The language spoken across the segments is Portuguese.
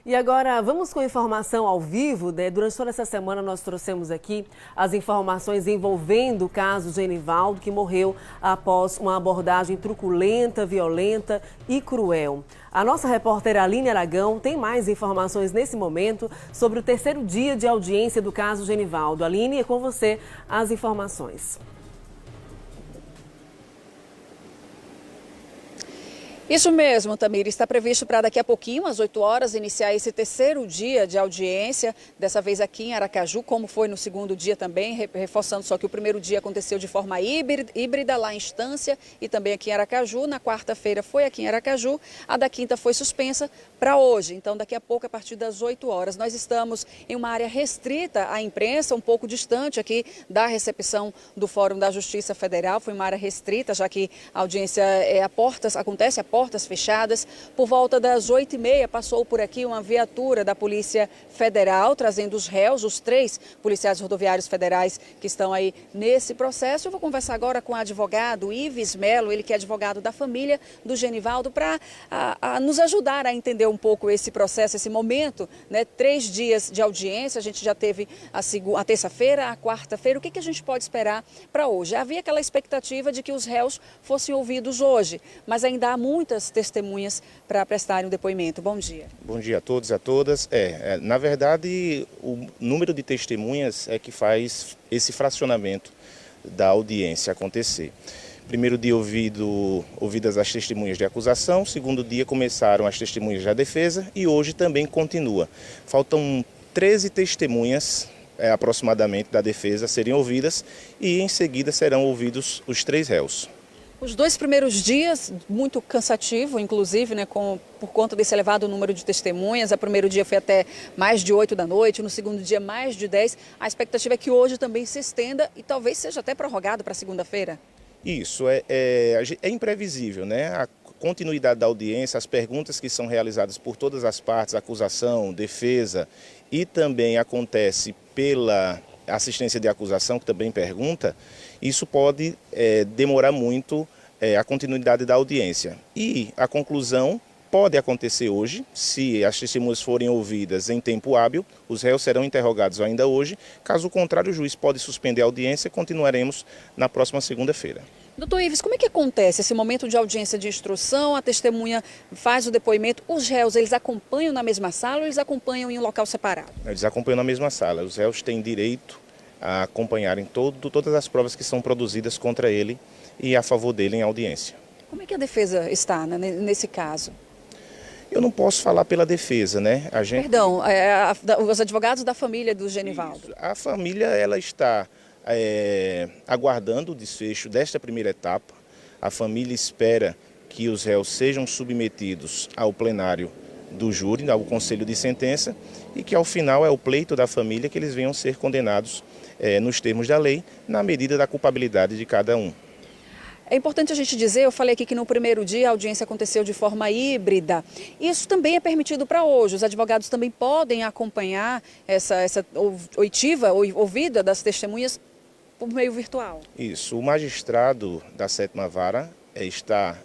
E agora vamos com informação ao vivo, né? Durante toda essa semana nós trouxemos aqui as informações envolvendo o caso Genivaldo, que morreu após uma abordagem truculenta, violenta e cruel. A nossa repórter Aline Aragão tem mais informações nesse momento sobre o terceiro dia de audiência do caso Genivaldo. Aline, é com você as informações. Isso mesmo, Tamir. Está previsto para daqui a pouquinho, às 8 horas, iniciar esse terceiro dia de audiência, dessa vez aqui em Aracaju, como foi no segundo dia também, reforçando só que o primeiro dia aconteceu de forma híbrida lá em Estância e também aqui em Aracaju. Na quarta-feira foi aqui em Aracaju, a da quinta foi suspensa para hoje. Então, daqui a pouco, a partir das 8 horas, nós estamos em uma área restrita à imprensa, um pouco distante aqui da recepção do Fórum da Justiça Federal. Foi uma área restrita, já que a audiência acontece a portas fechadas. Por volta das 8h30 passou por aqui uma viatura da Polícia Federal trazendo os réus, os 3 policiais rodoviários federais que estão aí nesse processo. Eu vou conversar agora com o advogado Ives Melo, ele que é advogado da família do Genivaldo, para nos ajudar a entender um pouco esse processo, esse momento, né? 3 dias de audiência, a gente já teve a terça-feira, a quarta-feira. O que a gente pode esperar para hoje? Havia aquela expectativa de que os réus fossem ouvidos hoje, mas ainda há muitas testemunhas para prestarem o depoimento. Bom dia. Bom dia a todos e a todas. Na verdade, o número de testemunhas é que faz esse fracionamento da audiência acontecer. Primeiro dia ouvidas as testemunhas de acusação, segundo dia começaram as testemunhas da defesa e hoje também continua. Faltam 13 testemunhas aproximadamente da defesa serem ouvidas e em seguida serão ouvidos os 3 réus. Os 2 primeiros dias, muito cansativo, inclusive, né, por conta desse elevado número de testemunhas. O primeiro dia foi até mais de 8 da noite, no segundo dia mais de 10. A expectativa é que hoje também se estenda e talvez seja até prorrogado para segunda-feira. Isso, é imprevisível, né? A continuidade da audiência, as perguntas que são realizadas por todas as partes, acusação, defesa, e também acontece pela assistência de acusação, que também pergunta, isso pode demorar muito a continuidade da audiência. E a conclusão pode acontecer hoje, se as testemunhas forem ouvidas em tempo hábil, os réus serão interrogados ainda hoje. Caso contrário, o juiz pode suspender a audiência e continuaremos na próxima segunda-feira. Doutor Ives, como é que acontece esse momento de audiência de instrução? A testemunha faz o depoimento, os réus, eles acompanham na mesma sala ou eles acompanham em um local separado? Eles acompanham na mesma sala. Os réus têm direito a acompanharem todas as provas que são produzidas contra ele e a favor dele em audiência. Como é que a defesa está, né, nesse caso? Eu não posso falar pela defesa, né? Perdão, os advogados da família do Genivaldo. Isso. A família ela está aguardando o desfecho desta primeira etapa. A família espera que os réus sejam submetidos ao plenário do júri, ao conselho de sentença, e que ao final é o pleito da família que eles venham ser condenados nos termos da lei, na medida da culpabilidade de cada um. É importante a gente dizer, eu falei aqui que no primeiro dia a audiência aconteceu de forma híbrida. Isso também é permitido para hoje. Os advogados também podem acompanhar essa ouvida das testemunhas por meio virtual. Isso. O magistrado da 7ª Vara está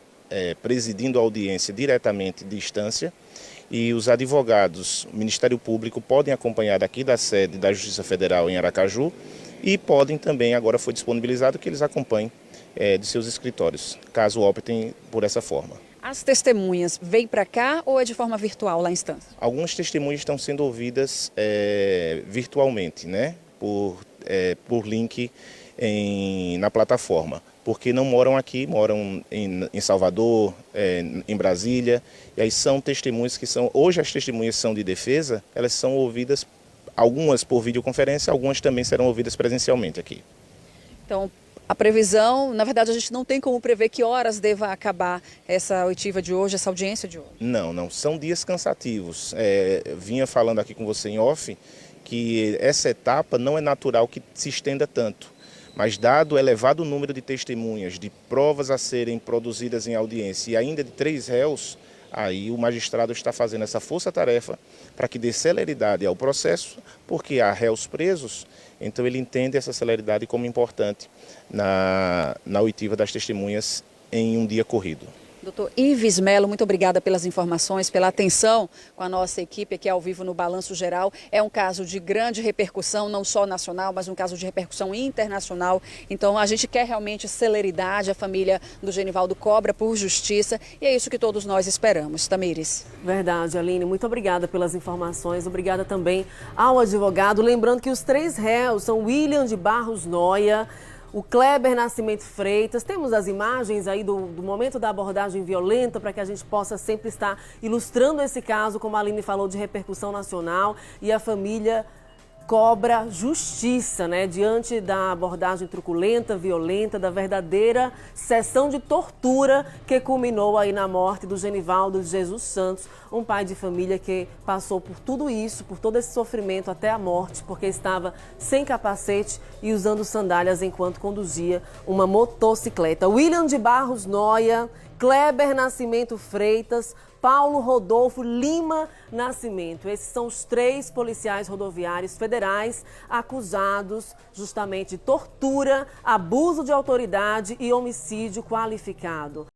presidindo a audiência diretamente de Estância e os advogados, o Ministério Público, podem acompanhar daqui da sede da Justiça Federal em Aracaju e podem também, agora foi disponibilizado, que eles acompanhem de seus escritórios, caso optem por essa forma. As testemunhas vêm para cá ou é de forma virtual lá em Estância? Algumas testemunhas estão sendo ouvidas virtualmente, né? Por link na plataforma, porque não moram aqui, moram em Salvador, em Brasília, e aí são testemunhas que hoje as testemunhas são de defesa, elas são ouvidas, algumas por videoconferência, algumas também serão ouvidas presencialmente aqui. Então, a previsão, na verdade a gente não tem como prever que horas deva acabar essa oitiva de hoje, essa audiência de hoje. Não, são dias cansativos. Vinha falando aqui com você em off, que essa etapa não é natural que se estenda tanto. Mas dado o elevado número de testemunhas, de provas a serem produzidas em audiência e ainda de 3 réus, aí o magistrado está fazendo essa força-tarefa para que dê celeridade ao processo, porque há réus presos, então ele entende essa celeridade como importante na oitiva das testemunhas em um dia corrido. Doutor Ives Melo, muito obrigada pelas informações, pela atenção com a nossa equipe aqui ao vivo no Balanço Geral. É um caso de grande repercussão, não só nacional, mas um caso de repercussão internacional. Então a gente quer realmente celeridade, a família do Genivaldo cobra por justiça e é isso que todos nós esperamos. Tamires. Verdade, Aline. Muito obrigada pelas informações. Obrigada também ao advogado. Lembrando que os 3 réus são William de Barros Noia, o Kleber Nascimento Freitas. Temos as imagens aí do momento da abordagem violenta para que a gente possa sempre estar ilustrando esse caso, como a Aline falou, de repercussão nacional, e a família cobra justiça, né, diante da abordagem truculenta, violenta, da verdadeira sessão de tortura que culminou aí na morte do Genivaldo de Jesus Santos, um pai de família que passou por tudo isso, por todo esse sofrimento até a morte, porque estava sem capacete e usando sandálias enquanto conduzia uma motocicleta. William de Barros Noia, Kleber Nascimento Freitas, Paulo Rodolfo Lima Nascimento. Esses são os 3 policiais rodoviários federais acusados justamente de tortura, abuso de autoridade e homicídio qualificado.